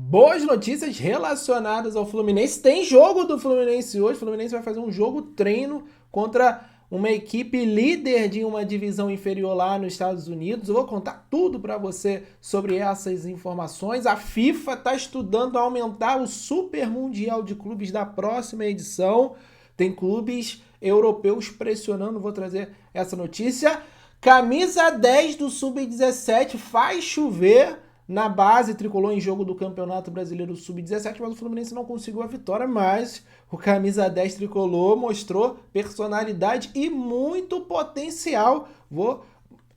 Boas notícias relacionadas ao Fluminense. Tem jogo do Fluminense hoje. O Fluminense vai fazer um jogo treino contra uma equipe líder de uma divisão inferior lá nos Estados Unidos. Eu vou contar tudo para você sobre essas informações. A FIFA está estudando aumentar o Super Mundial de Clubes da próxima edição. Tem clubes europeus pressionando. Vou trazer essa notícia. Camisa 10 do Sub-17 faz chover na base tricolor em jogo do Campeonato Brasileiro Sub-17, mas o Fluminense não conseguiu a vitória, mas o camisa 10 tricolor mostrou personalidade e muito potencial. Vou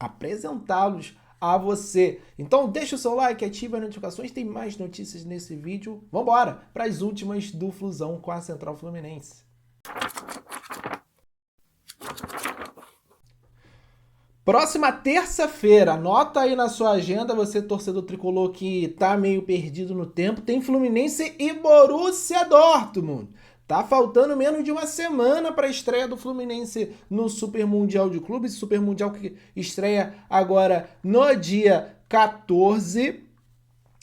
apresentá-los a você. Então deixa o seu like, ativa as notificações, tem mais notícias nesse vídeo. Vamos embora para as últimas do Flusão com a Central Fluminense. Próxima terça-feira, anota aí na sua agenda, você torcedor tricolor que tá meio perdido no tempo, tem Fluminense e Borussia Dortmund. Tá faltando menos de uma semana para a estreia do Fluminense no Super Mundial de Clubes, Super Mundial que estreia agora no dia 14.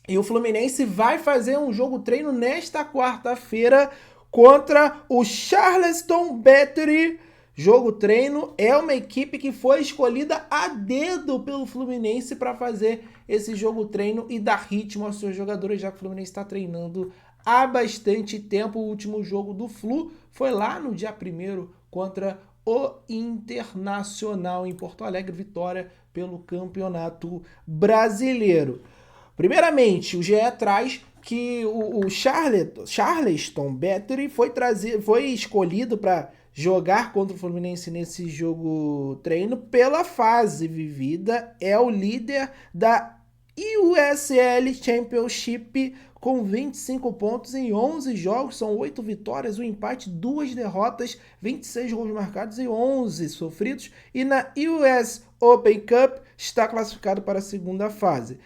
E o Fluminense vai fazer um jogo treino nesta quarta-feira contra o Charleston Battery. Jogo treino é uma equipe que foi escolhida a dedo pelo Fluminense para fazer esse jogo treino e dar ritmo aos seus jogadores, já que o Fluminense está treinando há bastante tempo. O último jogo do Flu foi lá no dia 1º contra o Internacional em Porto Alegre, vitória pelo Campeonato Brasileiro. Primeiramente, o GE traz que o Charleston Battery foi escolhido para jogar contra o Fluminense nesse jogo treino pela fase vivida. É o líder da USL Championship com 25 pontos em 11 jogos, são 8 vitórias, 1 empate, 2 derrotas, 26 gols marcados e 11 sofridos. E na US Open Cup está classificado para a segunda fase.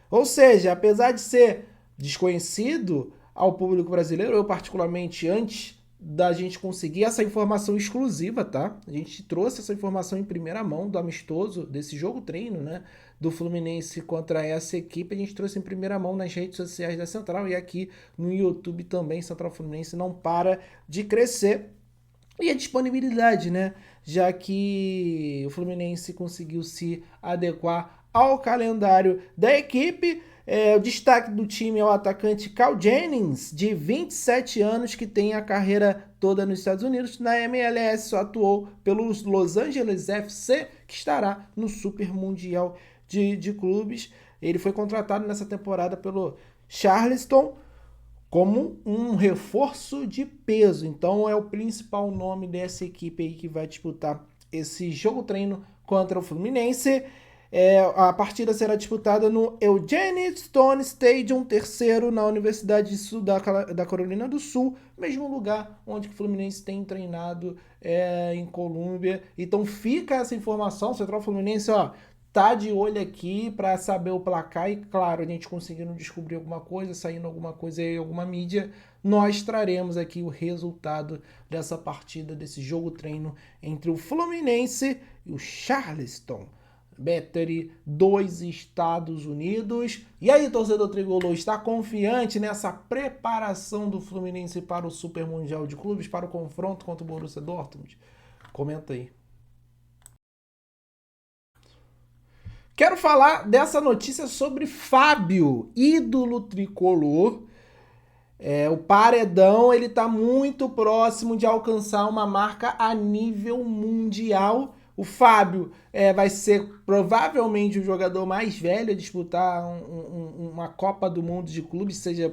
Ou seja, apesar de ser desconhecido ao público brasileiro, eu particularmente, antes da gente conseguir essa informação exclusiva, tá? A gente trouxe essa informação em primeira mão do amistoso, desse jogo treino, né? Do Fluminense contra essa equipe, a gente trouxe em primeira mão nas redes sociais da Central e aqui no YouTube também. Central Fluminense não para de crescer. E a disponibilidade, né? Já que o Fluminense conseguiu se adequar ao calendário da equipe. O destaque do time é o atacante Cal Jennings, de 27 anos, que tem a carreira toda nos Estados Unidos. Na MLS só atuou pelos Los Angeles FC, que estará no Super Mundial de Clubes. Ele foi contratado nessa temporada pelo Charleston como um reforço de peso. Então é o principal nome dessa equipe aí que vai disputar esse jogo treino contra o Fluminense. A partida será disputada no Eugene Stone Stadium, terceiro na Universidade Sul da Carolina do Sul, mesmo lugar onde o Fluminense tem treinado em Colômbia. Então fica essa informação, o Central Fluminense, tá de olho aqui para saber o placar e, claro, a gente conseguindo descobrir alguma coisa, saindo alguma coisa aí, alguma mídia, nós traremos aqui o resultado dessa partida, desse jogo treino entre o Fluminense e o Charleston Battery dos Estados Unidos. E aí, torcedor tricolor, está confiante nessa preparação do Fluminense para o Super Mundial de Clubes, para o confronto contra o Borussia Dortmund? Comenta aí. Quero falar dessa notícia sobre Fábio, ídolo tricolor. O paredão, ele está muito próximo de alcançar uma marca a nível mundial. O Fábio vai ser provavelmente o jogador mais velho a disputar uma Copa do Mundo de clubes, seja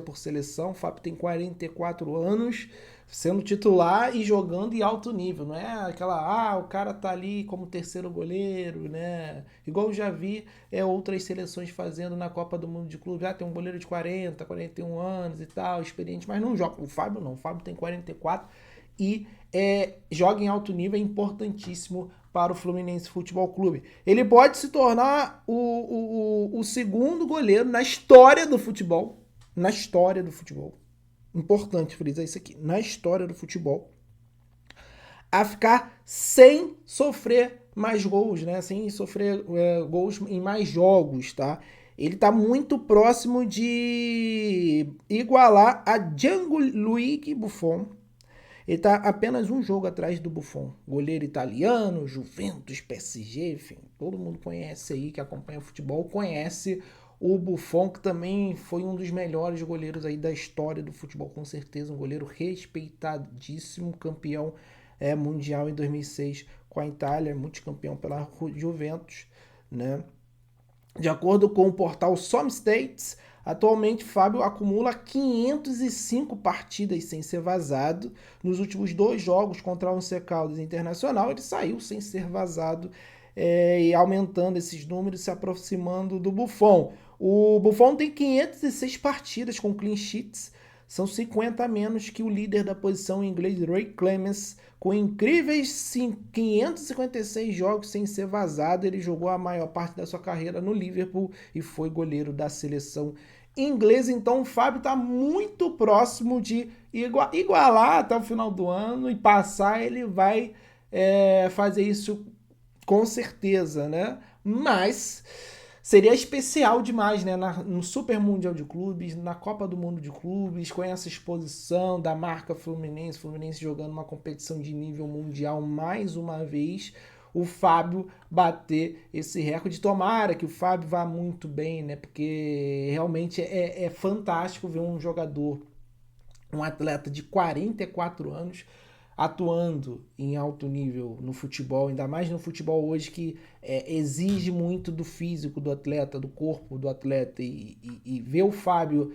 por seleção. O Fábio tem 44 anos, sendo titular e jogando em alto nível. Não é aquela, o cara tá ali como terceiro goleiro, né? Igual eu já vi outras seleções fazendo na Copa do Mundo de clubes. Tem um goleiro de 40, 41 anos e tal, experiente, mas não joga. O Fábio não, o Fábio tem 44 e joga em alto nível, é importantíssimo para o Fluminense Futebol Clube. Ele pode se tornar o segundo goleiro na história do futebol. Na história do futebol. Importante frisar isso aqui. Na história do futebol. A ficar sem sofrer mais gols, né? Sem sofrer gols em mais jogos, tá? ele tá muito próximo de igualar a Gianluigi Buffon. Ele tá apenas um jogo atrás do Buffon. Goleiro italiano, Juventus, PSG, enfim, todo mundo conhece aí, que acompanha futebol, conhece o Buffon, que também foi um dos melhores goleiros aí da história do futebol, com certeza, um goleiro respeitadíssimo, campeão mundial em 2006 com a Itália, multicampeão pela Juventus, né? De acordo com o portal SomeStats, atualmente Fábio acumula 505 partidas sem ser vazado. Nos últimos 2 jogos contra o Once Caldas Internacional, ele saiu sem ser vazado, e aumentando esses números, se aproximando do Buffon. O Buffon tem 506 partidas com clean sheets, são 50 a menos que o líder da posição em inglês, Ray Clemens, com incríveis 556 jogos sem ser vazado. Ele jogou a maior parte da sua carreira no Liverpool e foi goleiro da seleção inglesa. Então o Fábio está muito próximo de igualar até o final do ano e passar. Ele vai fazer isso com certeza, né? Mas seria especial demais, né? No Super Mundial de Clubes, na Copa do Mundo de Clubes, com essa exposição da marca Fluminense, Fluminense jogando uma competição de nível mundial mais uma vez, o Fábio bater esse recorde. Tomara que o Fábio vá muito bem, né? Porque realmente é fantástico ver um jogador, um atleta de 44 anos, atuando em alto nível no futebol, ainda mais no futebol hoje que exige muito do físico do atleta, do corpo do atleta, e ver o Fábio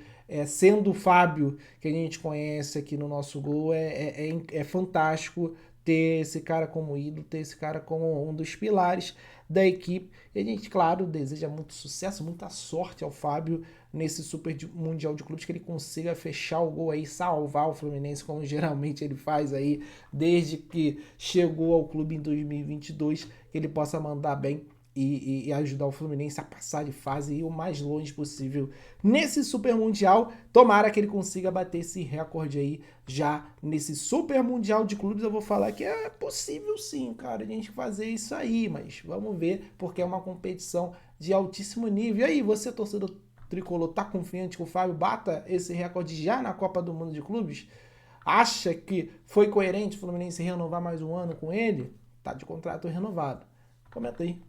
sendo o Fábio que a gente conhece aqui no nosso gol é fantástico ter esse cara como ídolo, ter esse cara como um dos pilares da equipe. E a gente, claro, deseja muito sucesso, muita sorte ao Fábio nesse Super Mundial de Clubes, que ele consiga fechar o gol aí, salvar o Fluminense, como geralmente ele faz aí, desde que chegou ao clube em 2022, que ele possa mandar bem e ajudar o Fluminense a passar de fase e ir o mais longe possível nesse Super Mundial. Tomara que ele consiga bater esse recorde aí já nesse Super Mundial de Clubes. Eu vou falar que é possível sim, cara, a gente fazer isso aí, mas vamos ver, porque é uma competição de altíssimo nível. E aí, você, torcedor tricolor, tá confiante que o Fábio bata esse recorde já na Copa do Mundo de Clubes? Acha que foi coerente o Fluminense renovar mais um ano com ele? Tá de contrato renovado. Comenta aí.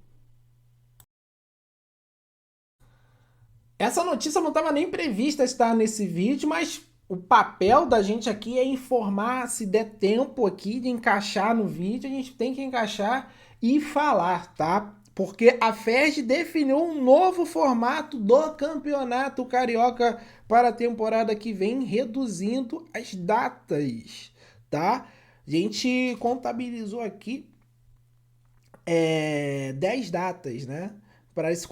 Essa notícia não estava nem prevista estar nesse vídeo, mas o papel da gente aqui é informar. Se der tempo aqui de encaixar no vídeo, a gente tem que encaixar e falar, tá? Porque a FERJ definiu um novo formato do Campeonato Carioca para a temporada que vem, reduzindo as datas, tá? A gente contabilizou aqui 10 datas, né? Para esse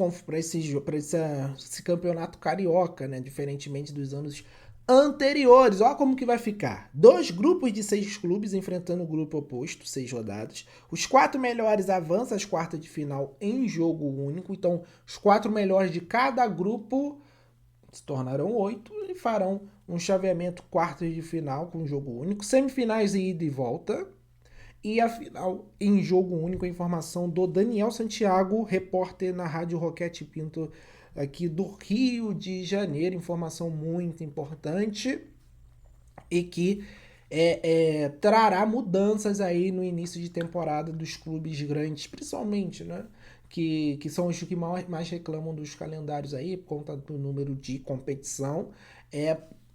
campeonato carioca, né? Diferentemente dos anos anteriores. Olha como que vai ficar. 2 grupos de 6 clubes enfrentando o grupo oposto, 6 rodadas. Os 4 melhores avançam às quartas de final em jogo único. Então, os 4 melhores de cada grupo se tornarão 8 e farão um chaveamento quartas de final com jogo único. Semifinais de ida e volta. E a final em jogo único, a informação do Daniel Santiago, repórter na Rádio Roquete Pinto aqui do Rio de Janeiro. Informação muito importante e que trará mudanças aí no início de temporada dos clubes grandes, principalmente, né? Que são os que mais reclamam dos calendários aí, por conta do número de competição.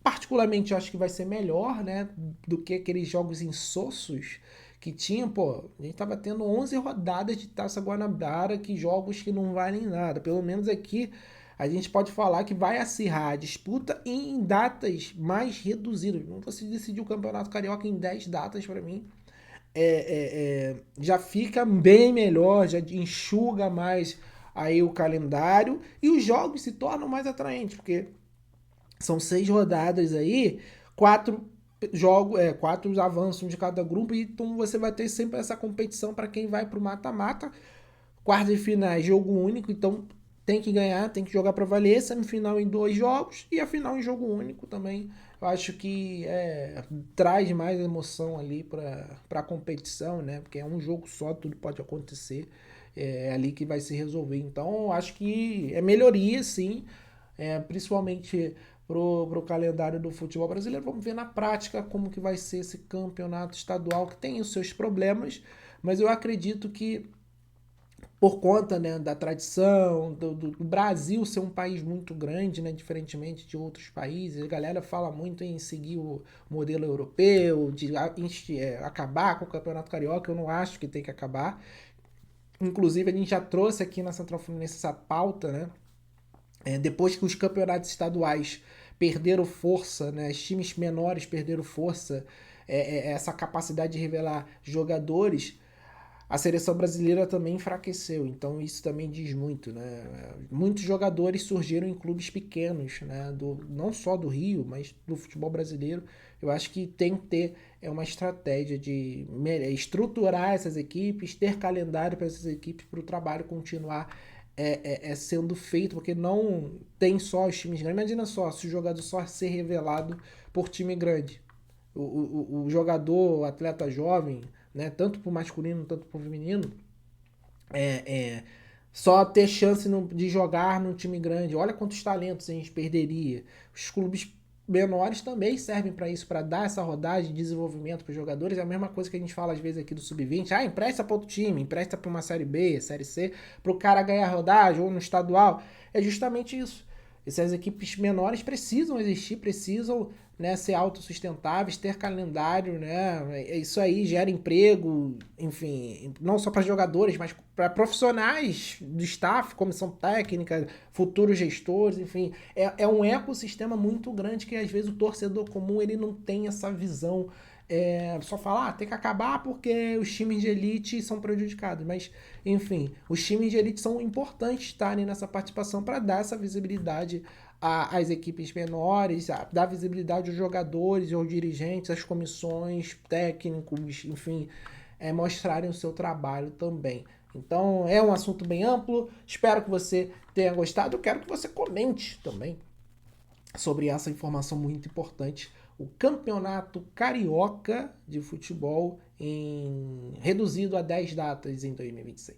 Particularmente, eu acho que vai ser melhor, né? Do que aqueles jogos insossos que tinha, pô, a gente tava tendo 11 rodadas de Taça Guanabara, que jogos que não valem nada. Pelo menos aqui a gente pode falar que vai acirrar a disputa em datas mais reduzidas. Não você decidir o Campeonato Carioca em 10 datas, para mim, já fica bem melhor, já enxuga mais aí o calendário e os jogos se tornam mais atraentes, porque são 6 rodadas aí, 4 avanços de cada grupo, então você vai ter sempre essa competição para quem vai para o mata-mata. Quartas de finais, jogo único, então tem que ganhar, tem que jogar para valer. Semifinal em 2 jogos e a final em jogo único também. Eu acho que traz mais emoção ali para a competição, né? Porque é um jogo só, tudo pode acontecer. é ali que vai se resolver. Então, acho que é melhoria, sim, principalmente pro calendário do futebol brasileiro. Vamos ver na prática como que vai ser esse campeonato estadual, que tem os seus problemas, mas eu acredito que por conta, né, da tradição, do Brasil ser um país muito grande, né, diferentemente de outros países, a galera fala muito em seguir o modelo europeu, de acabar com o Campeonato Carioca. Eu não acho que tem que acabar. Inclusive, a gente já trouxe aqui na Central Fluminense essa pauta, né? Depois que os campeonatos estaduais perderam força, né, os times menores perderam força, essa capacidade de revelar jogadores, a seleção brasileira também enfraqueceu. Então isso também diz muito, né? Muitos jogadores surgiram em clubes pequenos, né? Não só do Rio, mas do futebol brasileiro. Eu acho que tem que ter uma estratégia de estruturar essas equipes, ter calendário para essas equipes, para o trabalho continuar sendo feito, porque não tem só os times grandes. Imagina só, se o jogador só ser revelado por time grande. O jogador, o atleta jovem, né, tanto para o masculino, tanto para o feminino, só ter chance de jogar num time grande. Olha quantos talentos a gente perderia. Os clubes menores também servem para isso, para dar essa rodagem de desenvolvimento para os jogadores. É a mesma coisa que a gente fala às vezes aqui do sub-20. Empresta para outro time, empresta para uma série B, série C, para o cara ganhar rodagem ou no estadual. É justamente isso. Essas equipes menores precisam existir, precisam, né, ser autossustentáveis, ter calendário, né? Isso aí gera emprego, enfim, não só para jogadores, mas para profissionais do staff, comissão técnica, futuros gestores, enfim. É um ecossistema muito grande que às vezes o torcedor comum ele não tem essa visão. Só falar, tem que acabar porque os times de elite são prejudicados. Mas, enfim, os times de elite são importantes estarem nessa participação para dar essa visibilidade às equipes menores, dar visibilidade aos jogadores, aos dirigentes, às comissões, técnicos, enfim, mostrarem o seu trabalho também. Então, é um assunto bem amplo. Espero que você tenha gostado. Eu quero que você comente também sobre essa informação muito importante. O Campeonato Carioca de Futebol reduzido a 10 datas em 2026.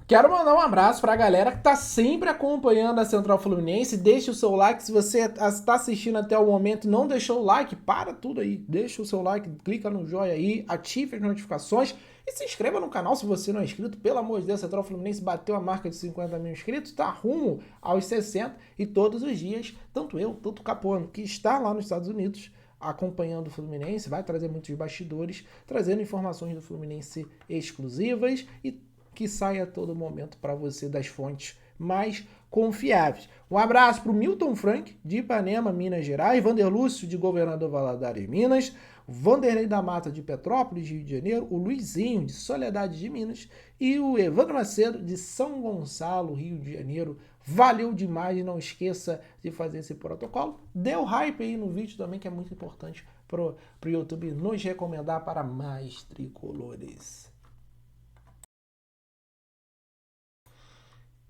Quero mandar um abraço para a galera que está sempre acompanhando a Central Fluminense. Deixe o seu like. Se você está assistindo até o momento e não deixou o like, para tudo aí. Deixa o seu like, clica no joinha aí, ative as notificações e se inscreva no canal se você não é inscrito. Pelo amor de Deus, a Central Fluminense bateu a marca de 50 mil inscritos, está rumo aos 60 e todos os dias, tanto eu, tanto o Capuano, que está lá nos Estados Unidos, acompanhando o Fluminense, vai trazer muitos bastidores, trazendo informações do Fluminense exclusivas e que sai a todo momento para você das fontes mais confiáveis. Um abraço para o Milton Frank, de Ipanema, Minas Gerais, Vander Lúcio, de Governador Valadares, Minas, Vanderlei da Mata, de Petrópolis, Rio de Janeiro, o Luizinho, de Soledade de Minas e o Evandro Macedo, de São Gonçalo, Rio de Janeiro. Valeu demais, não esqueça de fazer esse protocolo. Dê o hype aí no vídeo também, que é muito importante pro YouTube nos recomendar para mais tricolores.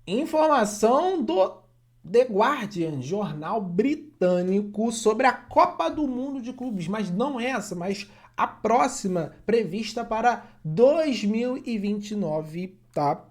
Informação do The Guardian, jornal britânico, sobre a Copa do Mundo de Clubes, mas não essa, mas a próxima, prevista para 2029, tá?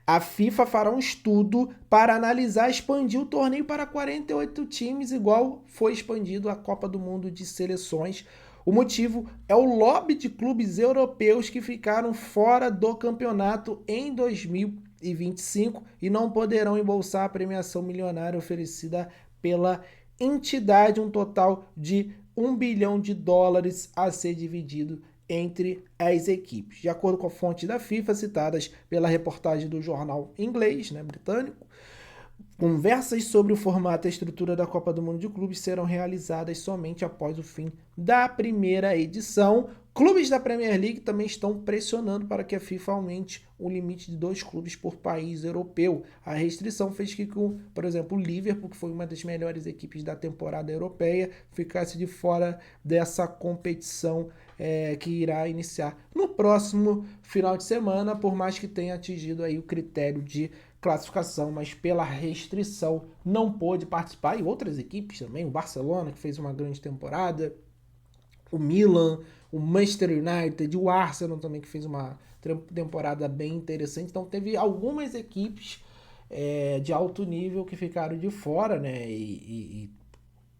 A FIFA fará um estudo para analisar expandir o torneio para 48 times, igual foi expandido a Copa do Mundo de Seleções. O motivo é o lobby de clubes europeus que ficaram fora do campeonato em 2025 e não poderão embolsar a premiação milionária oferecida pela entidade, um total de $1 bilhão a ser dividido entre as equipes. De acordo com a fonte da FIFA, citadas pela reportagem do jornal inglês, né, britânico, conversas sobre o formato e a estrutura da Copa do Mundo de Clubes serão realizadas somente após o fim da primeira edição. Clubes da Premier League também estão pressionando para que a FIFA aumente o limite de 2 clubes por país europeu. A restrição fez que, por exemplo, o Liverpool, que foi uma das melhores equipes da temporada europeia, ficasse de fora dessa competição que irá iniciar no próximo final de semana, por mais que tenha atingido aí o critério de classificação, mas pela restrição não pôde participar, e outras equipes também, o Barcelona, que fez uma grande temporada, o Milan, o Manchester United, o Arsenal também, que fez uma temporada bem interessante. Então teve algumas equipes de alto nível que ficaram de fora, né? E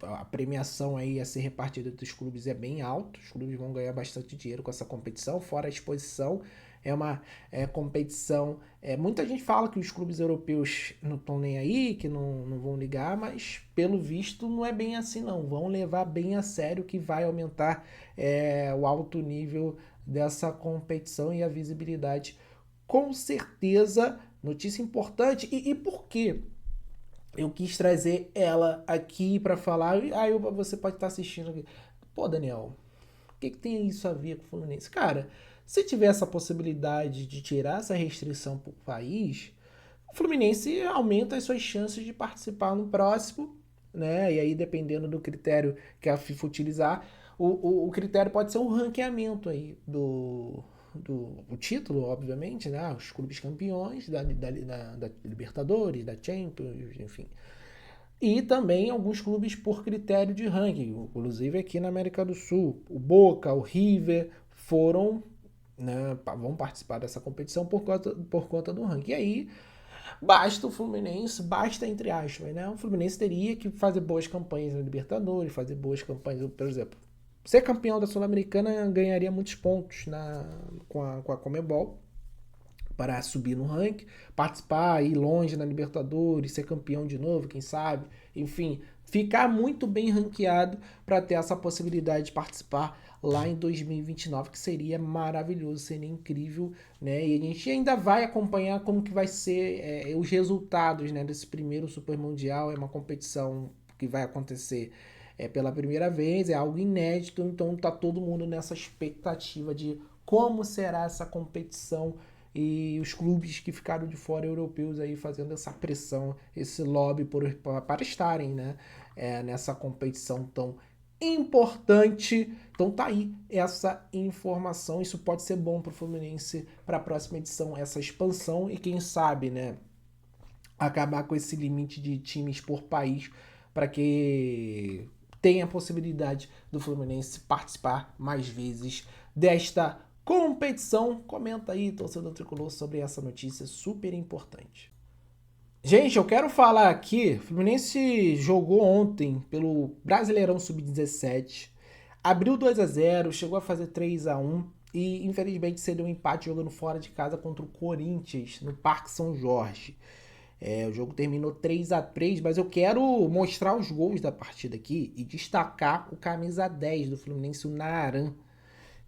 a premiação aí a ser repartida entre os clubes é bem alta. Os clubes vão ganhar bastante dinheiro com essa competição, fora a exposição. É uma competição. Muita gente fala que os clubes europeus não estão nem aí, que não vão ligar, mas pelo visto não é bem assim, não. Vão levar bem a sério, que vai aumentar o alto nível dessa competição e a visibilidade. Com certeza, notícia importante. E por quê? Eu quis trazer ela aqui para falar. Aí você pode estar assistindo aqui. Pô, Daniel, o que tem isso a ver com o Fluminense? Cara, se tiver essa possibilidade de tirar essa restrição para o país, o Fluminense aumenta as suas chances de participar no próximo, né? E aí, dependendo do critério que a FIFA utilizar, o critério pode ser um ranqueamento aí do título, obviamente, né? Os clubes campeões da Libertadores, da Champions, enfim. E também alguns clubes por critério de ranking, inclusive aqui na América do Sul. O Boca, o River foram, né, vão participar dessa competição por conta do ranking. E aí, basta o Fluminense, basta entre aspas, né? O Fluminense teria que fazer boas campanhas na Libertadores, fazer boas campanhas, por exemplo. Ser campeão da Sul-Americana ganharia muitos pontos com a Conmebol para subir no ranking, participar, ir longe na Libertadores, ser campeão de novo, quem sabe, enfim, ficar muito bem ranqueado para ter essa possibilidade de participar lá em 2029, que seria maravilhoso, seria incrível, né? E a gente ainda vai acompanhar como que vai ser os resultados, né, desse primeiro Super Mundial. É uma competição que vai acontecer pela primeira vez, é algo inédito, então tá todo mundo nessa expectativa de como será essa competição e os clubes que ficaram de fora europeus aí fazendo essa pressão, esse lobby para estarem, né, nessa competição tão importante. Então tá aí essa informação, isso pode ser bom para o Fluminense para a próxima edição, essa expansão e quem sabe, né, acabar com esse limite de times por país para que tenha a possibilidade do Fluminense participar mais vezes desta competição. Comenta aí, torcedor tricolor, sobre essa notícia super importante. Gente, eu quero falar aqui, o Fluminense jogou ontem pelo Brasileirão Sub-17, abriu 2-0, chegou a fazer 3-1 e infelizmente cedeu um empate jogando fora de casa contra o Corinthians, no Parque São Jorge. O jogo terminou 3-3, mas eu quero mostrar os gols da partida aqui e destacar o camisa 10 do Fluminense, o Naaran,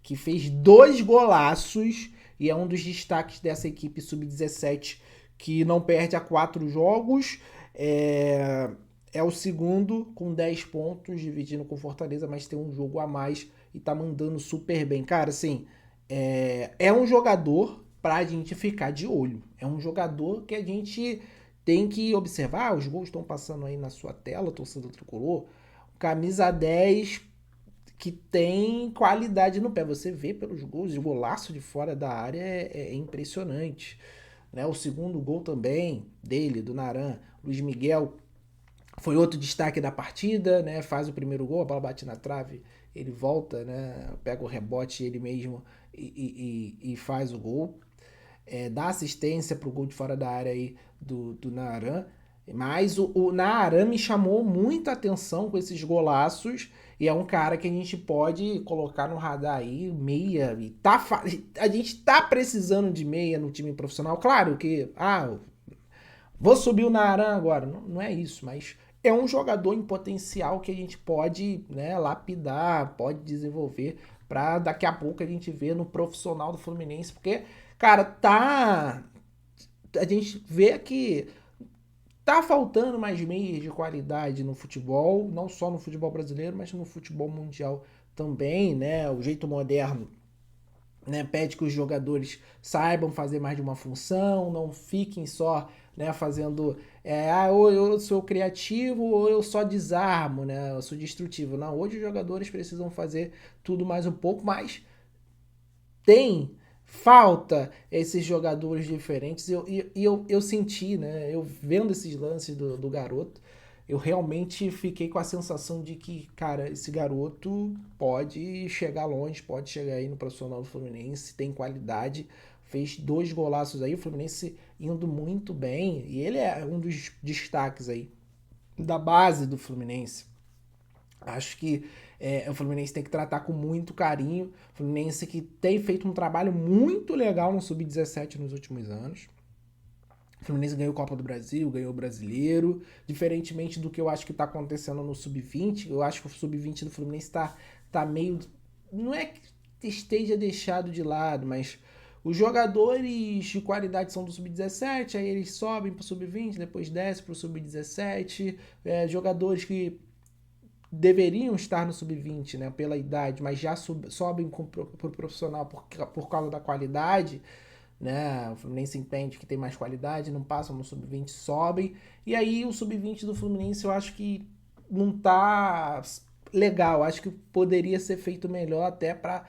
que fez 2 golaços e é um dos destaques dessa equipe sub-17 que não perde há 4 jogos. É o segundo com 10 pontos, dividindo com Fortaleza, mas tem um jogo a mais e tá mandando super bem. Cara, assim, é um jogador pra gente ficar de olho. É um jogador que a gente tem que observar. Os gols estão passando aí na sua tela, torcedor tricolor. Camisa 10 que tem qualidade no pé. Você vê pelos gols, o golaço de fora da área é impressionante. Né? O segundo gol também dele, do Naaran, Luiz Miguel, foi outro destaque da partida, né? Faz o primeiro gol, a bola bate na trave, ele volta, né? Pega o rebote ele mesmo e faz o gol. Dá assistência pro gol de fora da área aí do Naaran. Mas o Naaran me chamou muita atenção com esses golaços. E é um cara que a gente pode colocar no radar aí, meia. E a gente tá precisando de meia no time profissional. Claro que, vou subir o Naaran agora. Não, não é isso, mas é um jogador em potencial que a gente pode, né, lapidar, pode desenvolver para daqui a pouco a gente ver no profissional do Fluminense. Porque, cara, a gente vê que tá faltando mais meias de qualidade no futebol, não só no futebol brasileiro, mas no futebol mundial também, né? O jeito moderno, né, pede que os jogadores saibam fazer mais de uma função, não fiquem só, né, fazendo ou eu sou criativo ou eu só desarmo, né? Eu sou destrutivo. Não, hoje os jogadores precisam fazer tudo mais um pouco, mas falta esses jogadores diferentes. Eu senti, né? Eu vendo esses lances do garoto, eu realmente fiquei com a sensação de que, cara, esse garoto pode chegar longe, pode chegar aí no profissional do Fluminense, tem qualidade, fez 2 golaços aí, o Fluminense indo muito bem, e ele é um dos destaques aí da base do Fluminense. Acho que o Fluminense tem que tratar com muito carinho. O Fluminense que tem feito um trabalho muito legal no Sub-17 nos últimos anos. O Fluminense ganhou a Copa do Brasil, ganhou o Brasileiro. Diferentemente do que eu acho que está acontecendo no Sub-20, eu acho que o Sub-20 do Fluminense tá meio... Não é que esteja deixado de lado, mas os jogadores de qualidade são do Sub-17, aí eles sobem para o Sub-20, depois descem para o Sub-17. Jogadores que deveriam estar no sub-20, né, pela idade, mas já sobem pro profissional por causa da qualidade, né? O Fluminense entende que tem mais qualidade, não passam no sub-20, sobem. E aí o sub-20 do Fluminense eu acho que não tá legal, acho que poderia ser feito melhor até para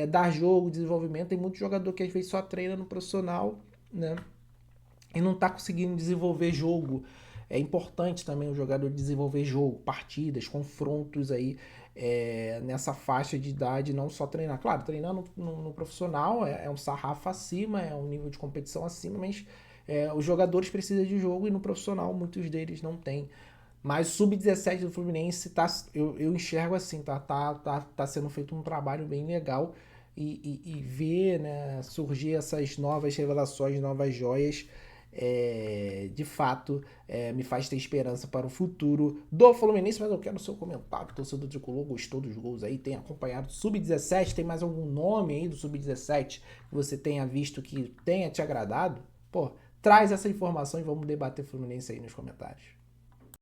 dar jogo, desenvolvimento. Tem muito jogador que às vezes só treina no profissional, né? E não tá conseguindo desenvolver jogo. É importante também o jogador desenvolver jogo, partidas, confrontos aí nessa faixa de idade, não só treinar. Claro, treinar no profissional é um sarrafo acima, é um nível de competição acima, mas os jogadores precisam de jogo e no profissional muitos deles não têm. Mas o Sub-17 do Fluminense eu enxergo assim, tá sendo feito um trabalho bem legal e ver, né, surgir essas novas revelações, novas joias, de fato me faz ter esperança para o futuro do Fluminense. Mas eu quero o seu comentário. Torcedor tricolor, gostou dos gols aí? Tem acompanhado o Sub-17? Tem mais algum nome aí do Sub-17 que você tenha visto que tenha te agradado? Pô, traz essa informação e vamos debater Fluminense aí nos comentários.